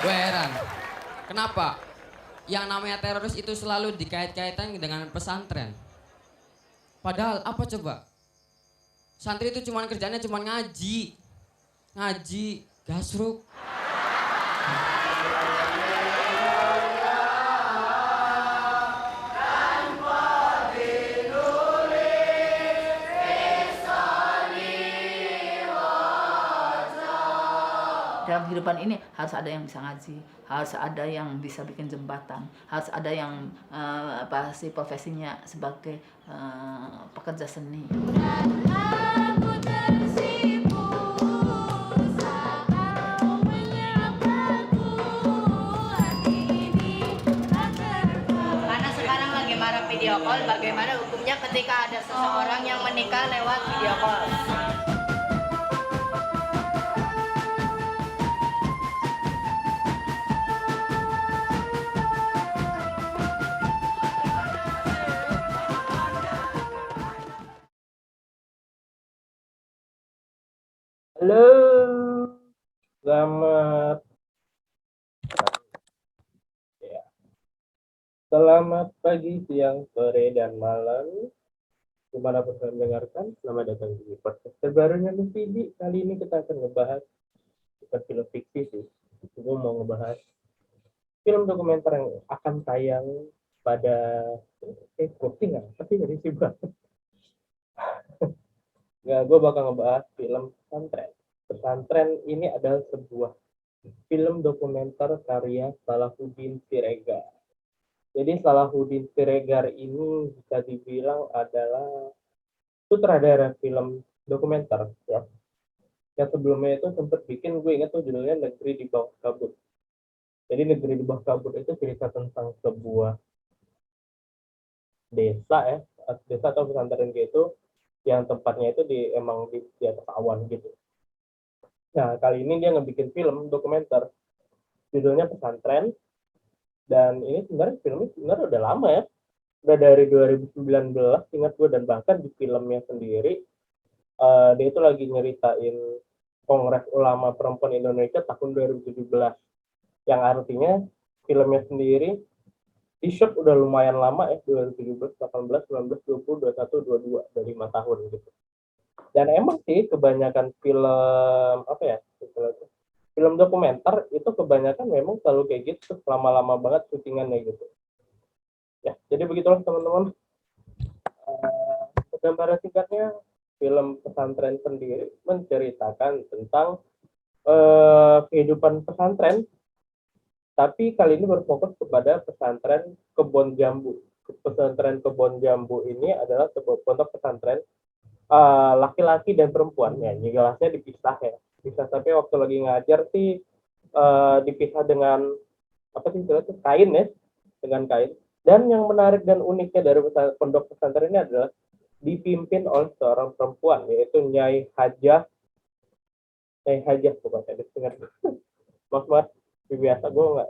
Gue heran, kenapa yang namanya teroris itu selalu dikait-kaitan dengan pesantren? Padahal apa coba? Santri itu cuma kerjanya cuma ngaji, ngaji, gasruk. Dalam kehidupan ini harus ada yang bisa ngaji, harus ada yang bisa bikin jembatan, harus ada yang apa sih profesinya sebagai pekerja seni. Aku tersipu saat kau menyapaku, hati ini tak terbang. Karena sekarang lagi marak video call, bagaimana hukumnya ketika ada seseorang yang menikah lewat video call? Halo, selamat ya. Selamat pagi, siang, sore, dan malam. Dimanapun kalian mendengarkan, selamat datang di podcast terbarunya Lufidi. Kali ini kita akan ngebahas bukan film fiksi sih. Gue mau ngebahas film dokumenter yang akan tayang pada posting nggak? Tapi dari sih banget. Nggak, gue bakal ngebahas film Pesantren. Pesantren ini adalah sebuah film dokumenter karya Salahuddin Siregar. Jadi Salahuddin Siregar ini bisa dibilang adalah sutradara film dokumenter ya. Yang sebelumnya itu sempat bikin, gue ingat tuh judulnya Negeri di Bawah Kabut. Jadi Negeri di Bawah Kabut itu cerita tentang sebuah desa ya, desa atau pesantren gitu yang tempatnya itu emang di atas awan gitu. Nah, kali ini dia ngebikin film dokumenter judulnya Pesantren, dan ini sebenarnya filmnya sebenarnya udah lama ya. Udah dari 2019 ingat gue, dan bahkan di filmnya sendiri dia itu lagi nyeritain Kongres Ulama Perempuan Indonesia tahun 2017, yang artinya filmnya sendiri di shoot udah lumayan lama ya, 2017, 18, 19, 20, 21, 22, udah 5 tahun gitu. Dan emang sih kebanyakan film apa ya, film dokumenter itu kebanyakan memang selalu kayak gitu, lama-lama banget syutingannya gitu ya. Jadi begitulah teman-teman, gambaran singkatnya film Pesantren sendiri menceritakan tentang kehidupan pesantren, tapi kali ini berfokus kepada pesantren Kebon Jambu. Pesantren Kebon Jambu ini adalah sebuah pondok pesantren laki-laki dan perempuan ya, jelasnya dipisah ya, dipisah. Tapi waktu lagi ngajar sih dipisah dengan apa sih itu kain ya, dengan kain. Dan yang menarik dan uniknya dari pondok pesantren ini adalah dipimpin oleh seorang perempuan, yaitu Nyai Hajah pokoknya dengar. Mas biasa gue nggak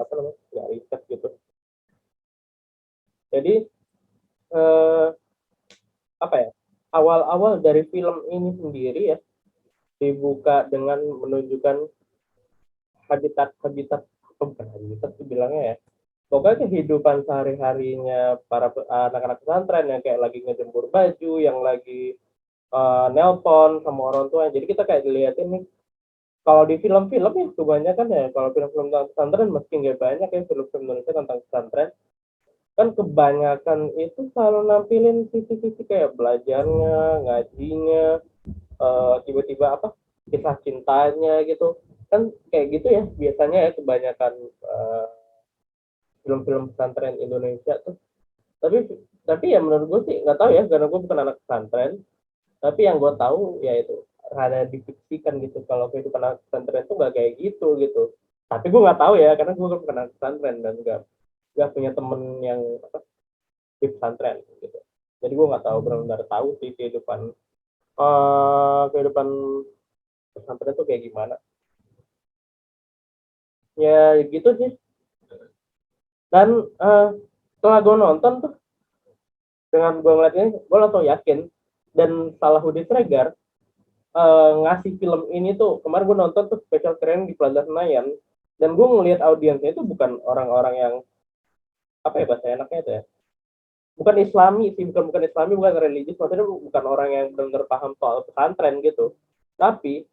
apa namanya, nggak riset gitu. Jadi eh, apa ya, awal-awal dari film ini sendiri ya dibuka dengan menunjukkan habitat bukan habitat sih bilangnya ya, pokoknya kehidupan sehari-harinya para anak-anak pesantren yang kayak lagi ngejemur baju, yang lagi nelpon sama orang tua. Jadi kita kayak dilihatin nih, kalau di film-film ya kebanyakan ya, kalau film-film tentang pesantren meski nggak banyak ya film-film Indonesia tentang pesantren, kan kebanyakan itu selalu nampilin sisi-sisi kayak belajarnya, ngajinya, tiba-tiba apa, kisah cintanya gitu kan, kayak gitu ya biasanya ya kebanyakan film-film pesantren Indonesia tuh. Tapi ya menurut gue sih nggak tahu ya, karena gue bukan anak pesantren, tapi yang gue tahu ya itu rada difiksikan gitu, kalau kehidupan anak pesantren tuh nggak kayak gitu. Tapi gue nggak tahu ya, karena gue bukan anak pesantren dan nggak punya temen yang apa, di pesantren gitu. Jadi gue nggak tahu, benar-benar tahu sih kehidupan pesantren tuh kayak gimana. Ya gitu sih. Dan setelah gue nonton tuh, dengan gue ngeliatnya gue langsung yakin. Dan Salahuddin Siregar ngasih film ini tuh, kemarin gue nonton tuh special screening di Plaza Senayan, Dan gue ngelihat audiensnya itu bukan orang-orang yang apa ya bahasa enaknya itu ya, bukan Islami sih, bukan Islami, bukan religius, maksudnya bukan orang yang benar-benar paham soal pesantren gitu. Tapi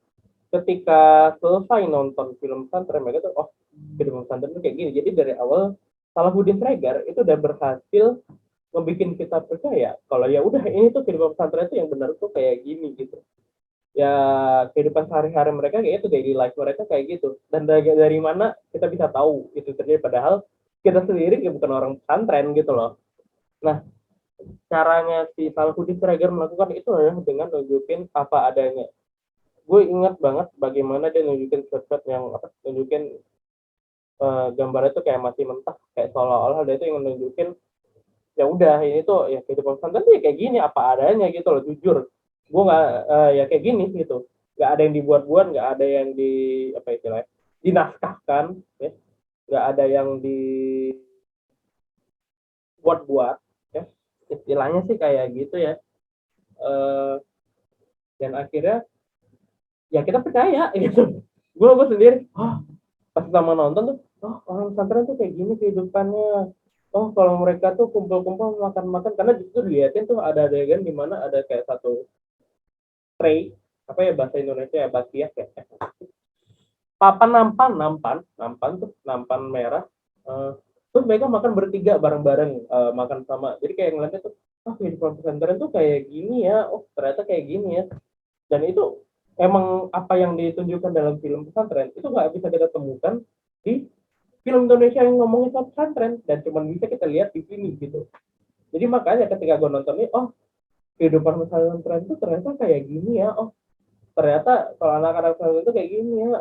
ketika selesai nonton film pesantren, mereka tuh oh film pesantren itu kayak gini. Jadi dari awal Salahuddin Tregar itu udah berhasil ngebikin kita percaya kalau ya udah ini tuh kehidupan pesantren itu yang benar tuh kayak gini gitu. Ya kehidupan sehari-hari mereka kayak itu, daily life mereka kayak gitu. Dan dari mana kita bisa tahu itu terjadi, padahal kita sendiri ya bukan orang pesantren gitu loh. Nah, caranya si Salahuddin Tregar melakukan itu adalah dengan nunjukin apa adanya. Gue ingat banget bagaimana dia nunjukin shot-shot yang apa, nunjukin gambarnya tuh kayak masih mentah, kayak seolah-olah dia itu yang nunjukin ya udah ini tuh ya kehidupan pesantren tuh ya kayak gini apa adanya gitu loh, jujur. Gue nggak ya kayak gini gitu, nggak ada yang dibuat-buat, nggak ada yang di apa istilahnya dinaskahkan, ya nggak ada yang dibuat-buat, ya istilahnya sih kayak gitu ya. Eh, dan akhirnya ya kita percaya gitu. Gue sendiri pas sama nonton tuh orang pesantren tuh kayak gini kehidupannya. Kalau mereka tuh kumpul-kumpul makan-makan, karena justru dilihatin tuh ada adegan di mana ada kayak satu tray, apa ya bahasa Indonesia ya, bakiak ya, papan nampan nampan nampan tuh nampan merah. Eh, terus mereka makan bertiga bareng-bareng, makan sama, jadi kayak ngeliatnya tuh kehidupan pesantren tuh kayak gini ya, ternyata kayak gini ya. Dan itu emang apa yang ditunjukkan dalam film pesantren itu nggak bisa kita temukan di film Indonesia yang ngomongin soal pesantren, dan cuma bisa kita lihat di sini gitu. Jadi makanya ketika gue nonton ini, kehidupan pesantren itu ternyata kayak gini ya, ternyata kalau anak-anak pesantren itu kayak gini ya,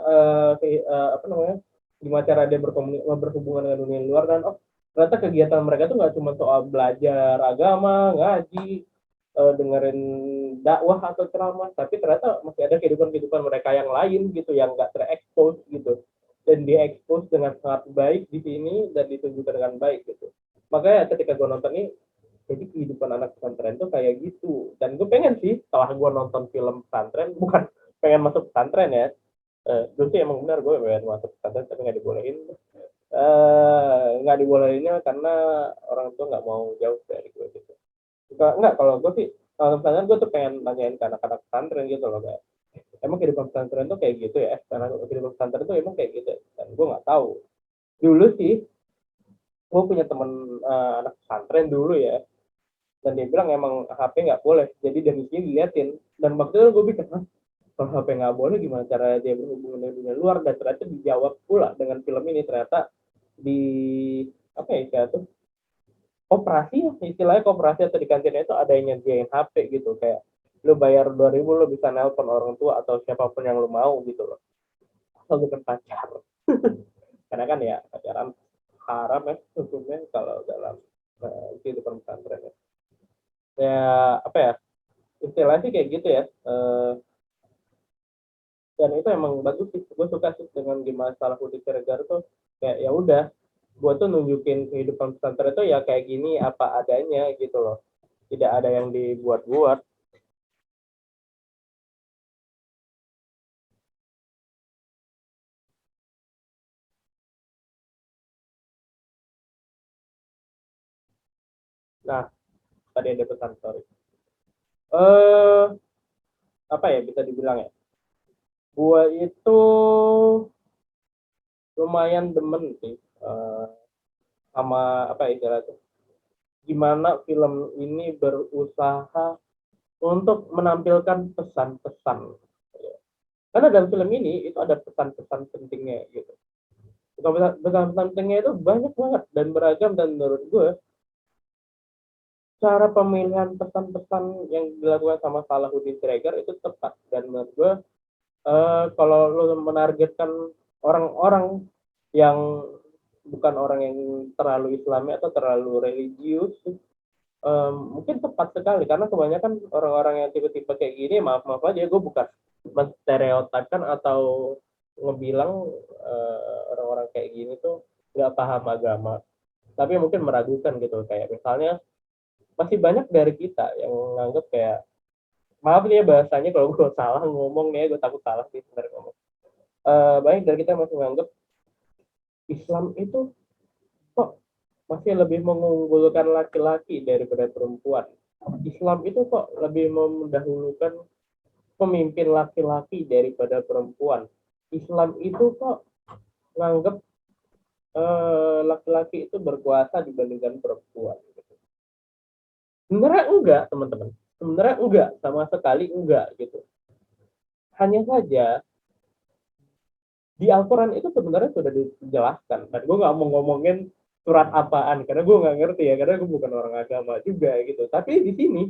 apa namanya, gimana cara dia berhubungan dengan dunia luar, dan ternyata kegiatan mereka tuh nggak cuma soal belajar agama, ngaji, dengerin dakwah atau ceramah, tapi ternyata masih ada kehidupan-kehidupan mereka yang lain gitu, yang nggak terekspos gitu, dan diekspos dengan sangat baik di sini dan ditunjukkan dengan baik gitu. Makanya ketika gue nonton ini, jadi kehidupan anak pesantren tuh kayak gitu, dan gue pengen sih setelah gue nonton film pesantren, bukan pengen masuk pesantren ya, dulu sih emang benar gue pengen masuk pesantren tapi nggak dibolehin. Nggak dibolehinnya karena orang tua nggak mau jauh dari gue gitu. Enggak, kalau gue sih kalau pesantren gue tuh pengen nanyain ke anak-anak pesantren gitu loh, kayak emang kehidupan pesantren tuh kayak gitu ya, karena kehidupan pesantren tuh emang kayak gitu ya? Dan gue nggak tahu. Dulu sih gue punya temen anak pesantren dulu ya, dan dia bilang emang HP nggak boleh, jadi dari sini diliatin. Dan waktu itu gue pikir kalau HP nggak boleh gimana cara dia berhubungan dengan dunia luar, dan ternyata dijawab pula dengan film ini. Ternyata di apa ya kayak tuh koperasi, istilahnya koperasi atau di kantinnya itu ada yang nyediain HP gitu, kayak lu bayar 2.000 lu bisa nelpon orang tua atau siapapun yang lu mau gitu loh, atau bukan pacar. Karena kan ya pacaran haram ya hukumnya kalau dalam kehidupan pesantren ya. Ya apa ya, istilahnya sih kayak gitu ya. Dan itu emang bagus sih, gue suka sih dengan gimana Salahuddin Siregar tuh kayak ya udah, gue tuh nunjukin kehidupan pesantren itu ya kayak gini apa adanya gitu loh, tidak ada yang dibuat-buat. Nah, tadi ada pesan story, eh apa ya bisa dibilang ya, gue itu lumayan demen sih, sama apa ya istilahnya, gimana film ini berusaha untuk menampilkan pesan-pesan, karena dalam film ini itu ada pesan-pesan pentingnya gitu. Pesan-pesan pentingnya itu banyak banget dan beragam, dan menurut gue cara pemilihan pesan-pesan yang dilakukan sama Salahuddin Siregar itu tepat. Dan menurut gue kalau lo menargetkan orang-orang yang bukan orang yang terlalu Islami atau terlalu religius, mungkin tepat sekali, karena kebanyakan orang-orang yang tipe-tipe kayak gini, maaf aja gue bukan menstereotipkan atau ngebilang orang-orang kayak gini tuh nggak paham agama, tapi mungkin meragukan gitu. Kayak misalnya masih banyak dari kita yang nganggap kayak, maaf nih ya bahasanya kalau gue salah ngomong nih, gue takut salah sih sebenarnya ngomong. Banyak dari kita masih nganggap Islam itu kok masih lebih mengunggulkan laki-laki daripada perempuan. Islam itu kok lebih mendahulukan pemimpin laki-laki daripada perempuan. Islam itu kok nganggap laki-laki itu berkuasa dibandingkan perempuan. Sebenarnya enggak, teman-teman. Sebenarnya enggak, sama sekali enggak gitu. Hanya saja di Al-Quran itu sebenarnya sudah dijelaskan. Dan gue nggak mau ngomongin surat apaan, karena gue nggak ngerti ya, karena gue bukan orang agama juga gitu. Tapi di sini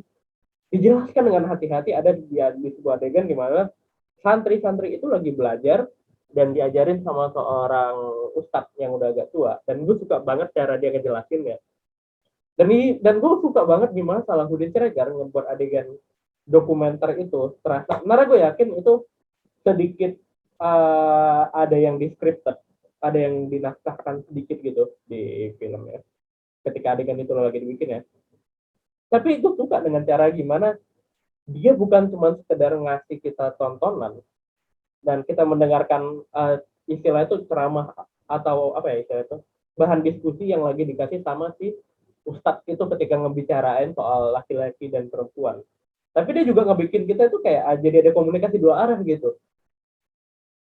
dijelaskan dengan hati-hati, ada di sebuah adegan di mana santri-santri itu lagi belajar dan diajarin sama seorang ustadz yang udah agak tua. Dan gue suka banget cara dia ngejelasin ya. Dan gue suka banget gimana Salahuddin Siregar ngebuat adegan dokumenter itu terasa. Karena gue yakin itu sedikit ada yang di scripted, ada yang dinaskahkan sedikit gitu di filmnya. Ketika adegan itu lagi dibikin ya. Tapi itu suka dengan cara gimana dia bukan cuma sekedar ngasih kita tontonan dan kita mendengarkan istilah itu ceramah atau apa ya istilah itu bahan diskusi yang lagi dikasih sama si ustadz itu ketika ngebicarain soal laki-laki dan perempuan. Tapi dia juga ngebikin kita itu kayak jadi ada komunikasi dua arah gitu.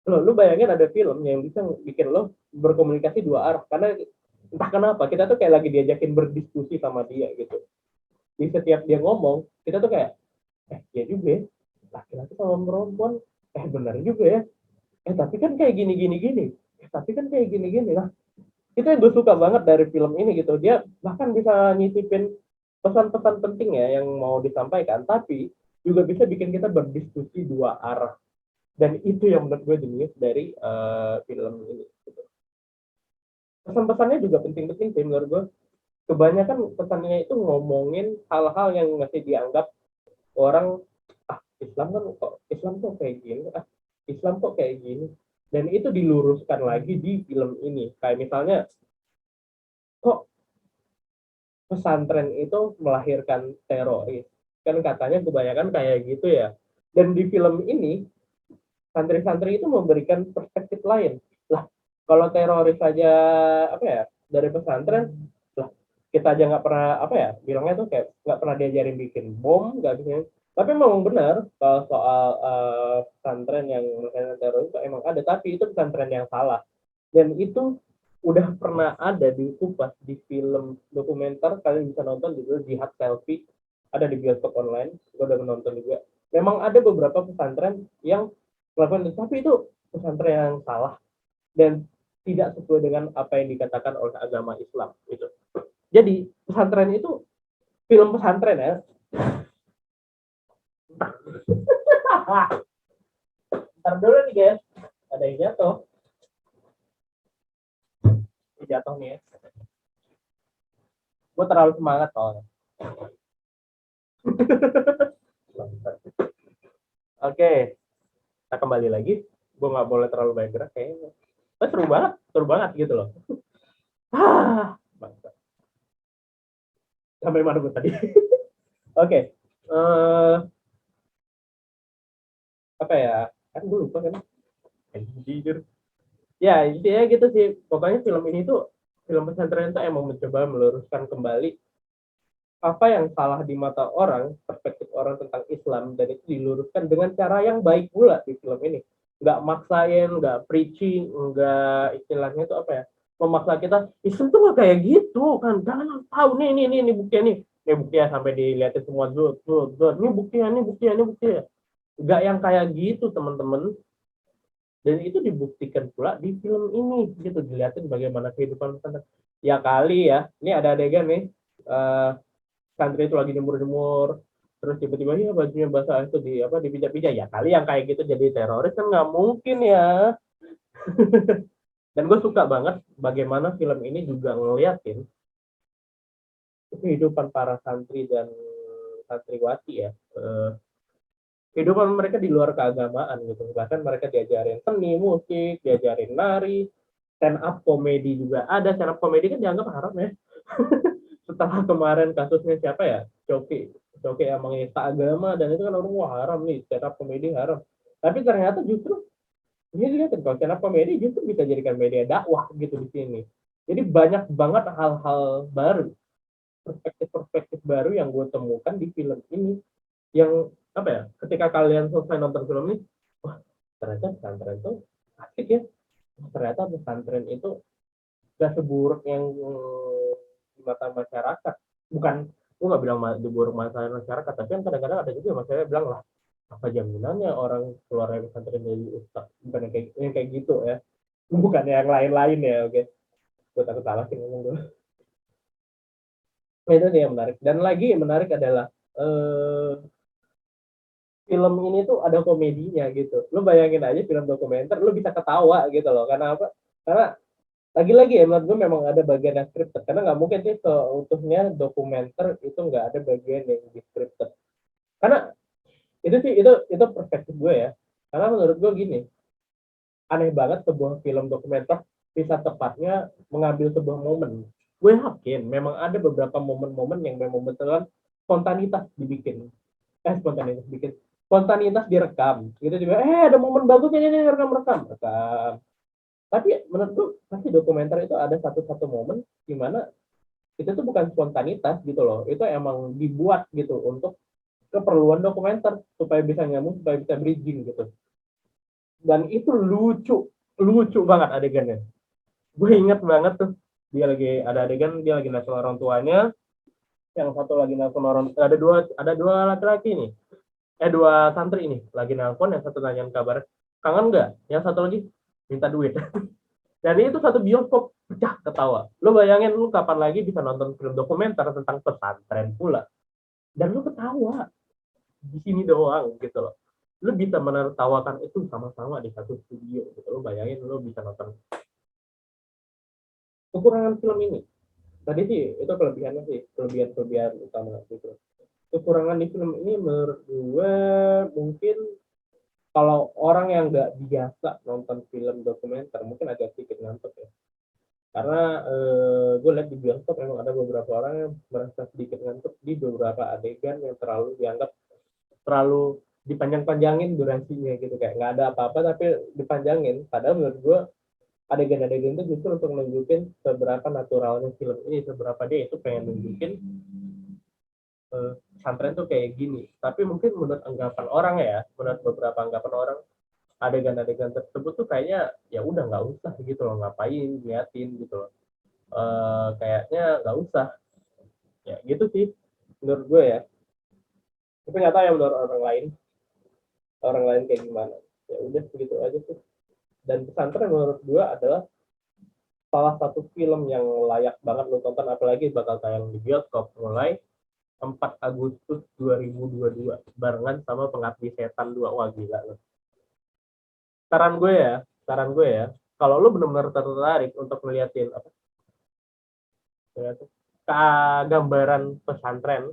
Lu bayangin ada film yang bisa bikin lo berkomunikasi dua arah karena entah kenapa kita tuh kayak lagi diajakin berdiskusi sama dia gitu. Di setiap dia ngomong kita tuh kayak ya juga ya laki-laki sama perempuan benar juga ya tapi kan kayak gini gini gini tapi kan kayak gini gini lah itu yang gue suka banget dari film ini gitu. Dia bahkan bisa nyisipin pesan-pesan penting ya yang mau disampaikan tapi juga bisa bikin kita berdiskusi dua arah. Dan itu yang menurut gue jenius dari film ini. Gitu. Pesan-pesannya juga penting-penting sih menurut gue. Kebanyakan pesannya itu ngomongin hal-hal yang masih dianggap orang Islam kok kayak gini, Islam kok kayak gini. Dan itu diluruskan lagi di film ini. Kayak misalnya, kok pesantren itu melahirkan teroris? Kan katanya kebanyakan kayak gitu ya. Dan di film ini santri-santri itu memberikan perspektif lain. Lah, kalau teroris saja apa ya dari pesantren, lah kita aja nggak pernah apa ya bilangnya tuh kayak nggak pernah diajarin bikin bom, nggak bisa. Tapi memang benar kalau soal pesantren yang melakukan teroris itu emang ada, tapi itu pesantren yang salah. Dan itu udah pernah ada dikupas di film dokumenter, kalian bisa nonton judul Jihad Selfie, ada di bioskop online, gue udah menonton juga. Memang ada beberapa pesantren yang melakukan itu, tapi itu pesantren yang salah dan tidak sesuai dengan apa yang dikatakan oleh agama Islam itu. Jadi pesantren itu film pesantren ya. Ntar dulu nih guys, ada yang jatuh. Ini jatuh nih ya. Gue terlalu semangat soalnya. Oke, kita kembali lagi. Gue nggak boleh terlalu banyak gerak kayaknya. Seru banget gitu loh. Sampai mana gue tadi? Oke, apa ya? Kan gue lupa kan. Jujur. Ya intinya gitu sih. Pokoknya film ini tuh film pesantren itu emang mencoba meluruskan kembali apa yang salah di mata orang, perspektif orang tentang Islam, dan itu diluruskan dengan cara yang baik pula di film ini. Nggak maksain, nggak preaching, nggak istilahnya itu apa ya, memaksa kita, Islam tuh nggak kayak gitu kan, jangan tahu nih buktinya nih buktinya sampai dilihatin semua ini buktinya. Nggak yang kayak gitu teman-teman. Dan itu dibuktikan pula di film ini, gitu, dilihatin bagaimana kehidupan pesantren. Ya kali ya, ini ada adegan nih, santri itu lagi jemur-jemur terus tiba-tiba ya bajunya basah itu dipijak-pijak ya kali yang kayak gitu jadi teroris kan nggak mungkin ya. Dan gue suka banget bagaimana film ini juga ngeliatin kehidupan para santri dan santriwati ya, kehidupan mereka di luar keagamaan gitu. Bahkan mereka diajarin seni musik, diajarin nari, stand up komedi juga ada. Stand up komedi kan dianggap haram ya. Setelah kemarin kasusnya siapa ya, Coki yang mengista agama dan itu kan orang wah haram nih, stand up komedi haram. Tapi ternyata justru Dia lihat kalau stand up komedi justru bisa jadikan media dakwah gitu di sini. Jadi banyak banget hal-hal baru, perspektif-perspektif baru yang gue temukan di film ini, yang apa ya, ketika kalian selesai nonton film ini, wah ternyata pesantren itu asik ya, ternyata pesantren itu gak seburuk yang di mata masyarakat. Bukan, gue nggak bilang di buruk mata masyarakat, tapi kan kadang-kadang ada juga masyarakat bilang lah, apa jaminannya orang keluar dari pesantren jadi ustaz, bukan yang kayak gitu ya, bukan yang lain-lain ya. Oke, gue takut salah sih ngomong dulu. Nah, itu dia yang menarik. Dan lagi yang menarik adalah film ini tuh ada komedinya gitu. Lu bayangin aja film dokumenter, lu bisa ketawa gitu loh. Karena apa? Karena lagi-lagi ya menurut gue memang ada bagian yang scripted. Karena nggak mungkin sih seutuhnya dokumenter itu nggak ada bagian yang di scripted. Karena itu sih itu perspektif gue ya. Karena menurut gue gini, aneh banget sebuah film dokumenter bisa tepatnya mengambil sebuah momen. Gue yakin memang ada beberapa momen-momen yang memang betulan spontanitas dibikin. Spontanitas bikin. Spontanitas direkam. Gitu juga, ada momen bagusnya ini rekam. Tapi menurut gue pasti dokumenter itu ada satu-satu momen di mana itu tuh bukan spontanitas gitu loh. Itu emang dibuat gitu untuk keperluan dokumenter supaya bisa nyambung, supaya bisa bridging gitu. Dan itu lucu banget adegannya. Gue inget banget tuh, dia lagi ada adegan, dia lagi nelfon orang tuanya, yang satu lagi nelfon orang, ada dua laki-laki nih, dua santri ini lagi nelfon, yang satu nanyain kabar kangen nggak, yang satu lagi minta duit. Dan itu satu bioskop pecah ketawa. Lo bayangin lu kapan lagi bisa nonton film dokumenter tentang pesantren pula, dan lu ketawa di sini doang gitu loh. Lu bisa menertawakan itu sama-sama di satu studio gitu. Lu bayangin lu bisa nonton. Kekurangan film ini tadi sih itu kelebihannya sih, kelebihan utama gitu. Kekurangan di film ini menurut gue mungkin kalau orang yang nggak biasa nonton film dokumenter mungkin agak sedikit ngantuk ya. Karena gue lihat di bioskop memang ada beberapa orang yang merasa sedikit ngantuk di beberapa adegan yang terlalu dianggap terlalu dipanjang-panjangin durasinya gitu, kayak nggak ada apa-apa tapi dipanjangin. Padahal menurut gue adegan-adegan itu justru untuk nunjukin seberapa naturalnya film ini, seberapa dia itu pengen nunjukin pesantren tuh kayak gini. Tapi mungkin menurut anggapan orang ya, menurut beberapa anggapan orang, adegan-adegan tersebut tuh kayaknya ya udah nggak usah gitu loh, ngapain liatin gitu loh. Kayaknya nggak usah. Ya gitu sih menurut gue ya. Tapi nggak tahu ya menurut orang lain kayak gimana. Ya udah segitu aja sih. Dan pesantren menurut gue adalah salah satu film yang layak banget lo tonton, apalagi bakal tayang di bioskop mulai 4 Agustus 2022 barengan sama Pengabdi Setan 2. Wah gila loh. Saran gue ya, kalau lo benar-benar tertarik untuk ngeliatin apa? Gambaran pesantren,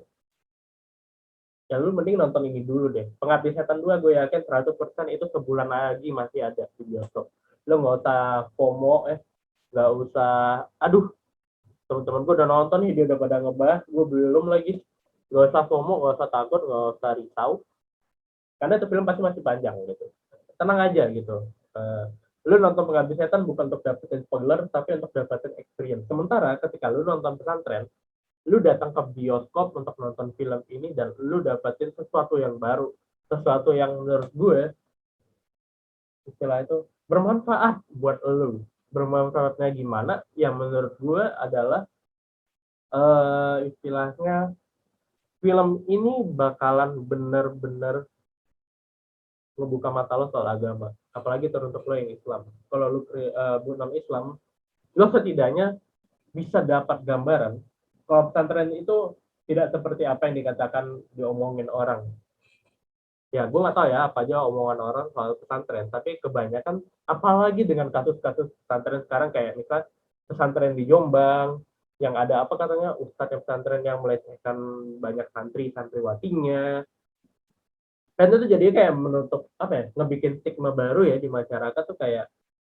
ya lu mending nonton ini dulu deh. Pengabdi Setan 2 gue yakin 100% itu sebulan lagi masih ada di bioskop. Lo nggak usah FOMO, nggak usah, aduh teman-teman gue udah nonton nih, dia udah pada ngebahas, gue belum lagi. Nggak usah FOMO, nggak usah takut, nggak usah risau, karena itu film pasti masih panjang gitu. Tenang aja gitu. Lu nonton Pengabdi Setan bukan untuk dapetin spoiler, tapi untuk dapetin experience. Sementara ketika lu nonton pesantren, lu datang ke bioskop untuk nonton film ini dan lu dapetin sesuatu yang baru, sesuatu yang menurut gue istilah itu bermanfaat buat lu. Bermanfaatnya gimana? Yang menurut gue adalah istilahnya film ini bakalan bener-bener ngebuka mata lo soal agama, apalagi teruntuk lo yang Islam. Kalau lu non Islam, lo setidaknya bisa dapat gambaran kalau pesantren itu tidak seperti apa yang dikatakan diomongin orang. Ya gue nggak tahu ya apa aja omongan orang soal pesantren, tapi kebanyakan apalagi dengan kasus-kasus pesantren sekarang, kayak misal pesantren di Jombang yang ada apa katanya ustadz pesantren yang melecehkan banyak santriwatinya, dan itu jadi kayak menutup apa ya, ngebikin stigma baru ya di masyarakat tuh, kayak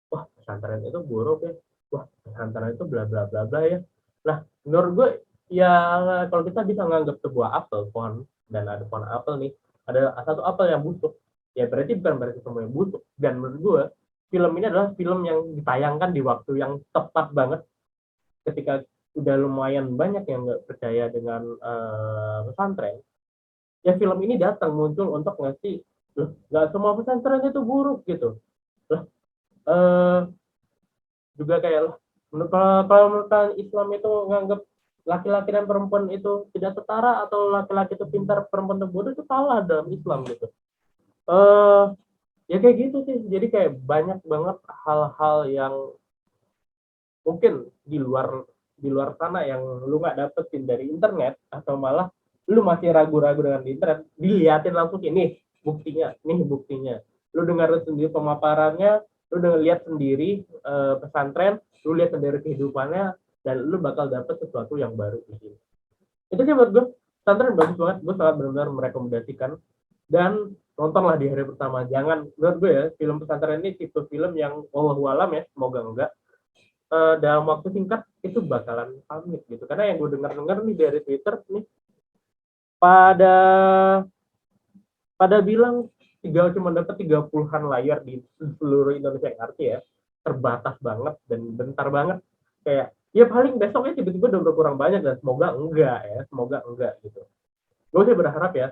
wah pesantren itu buruk ya, wah pesantren itu bla bla bla bla ya. Nah menurut gue ya, kalau kita bisa menganggap sebuah apel pohon, dan ada pohon apel nih, ada satu apel yang busuk, ya berarti bukan berarti semuanya busuk. Dan menurut gue film ini adalah film yang ditayangkan di waktu yang tepat banget ketika udah lumayan banyak yang nggak percaya dengan pesantren. Ya film ini datang muncul untuk ngasih, loh nggak semua pesantren itu buruk gitu. Loh, eh, juga kayak kalau menurut Islam itu nganggap laki-laki dan perempuan itu tidak setara atau laki-laki itu pintar perempuan itu bodoh, itu salah dalam Islam gitu. eh Ya kayak gitu sih, jadi kayak banyak banget hal-hal yang mungkin di luar sana yang lu nggak dapetin dari internet, atau malah lu masih ragu-ragu dengan di internet, diliatin langsung ini buktinya, nih buktinya, lu dengar sendiri pemaparannya, lu dengar lihat sendiri pesantren, lu lihat sendiri kehidupannya, dan lu bakal dapet sesuatu yang baru di sini. Itu sih buat gue pesantren bagus banget, gue sangat benar-benar merekomendasikan. Dan nontonlah di hari pertama. Jangan, menurut gue ya, film pesantren ini tipe film yang wallahu alam ya, semoga enggak dalam waktu singkat itu bakalan pamit gitu. Karena yang gue dengar-dengar nih dari Twitter nih, pada pada bilang cuma dapat 30-an layar di seluruh Indonesia, yang arti ya terbatas banget dan bentar banget. Kayak ya paling besoknya tiba-tiba udah berkurang banyak, dan semoga enggak ya, semoga enggak gitu. Gue sih berharap ya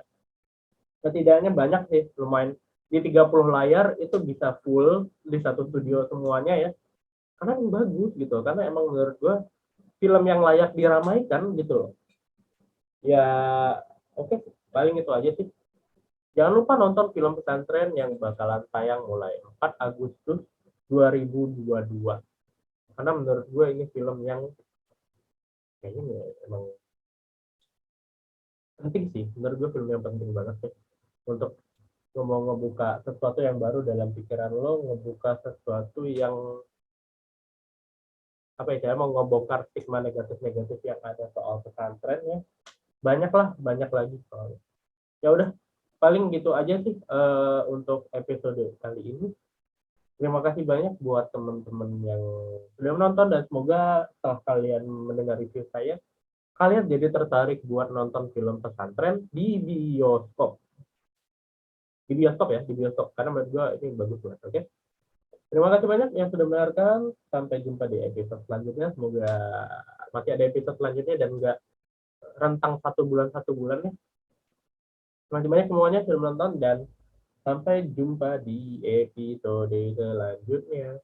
setidaknya banyak sih, lumayan di 30 layar itu bisa full di satu studio semuanya ya, karena yang bagus gitu, karena emang menurut gue film yang layak diramaikan gitu loh ya. Oke, paling itu aja sih. Jangan lupa nonton film pesantren yang bakalan tayang mulai 4 Agustus 2022, karena menurut gue ini film yang kayaknya emang penting sih, menurut gue film yang penting banget sih untuk mau ngebuka sesuatu yang baru dalam pikiran lo, ngebuka sesuatu yang apa ya, mau ngebongkar stigma negatif-negatif yang ada soal pesantren ya. Banyak lagi soalnya. Ya udah, paling gitu aja sih untuk episode kali ini. Terima kasih banyak buat teman-teman yang sudah menonton, dan semoga setelah kalian mendengar review saya, kalian jadi tertarik buat nonton film pesantren di bioskop. Di bioskop ya, di bioskop, karena menurut gue ini bagus banget. Oke, terima kasih banyak yang sudah mendengarkan. Sampai jumpa di episode selanjutnya. Semoga masih ada episode selanjutnya dan nggak rentang satu bulan ya. Terima kasih banyak semuanya sudah menonton, dan sampai jumpa di episode selanjutnya.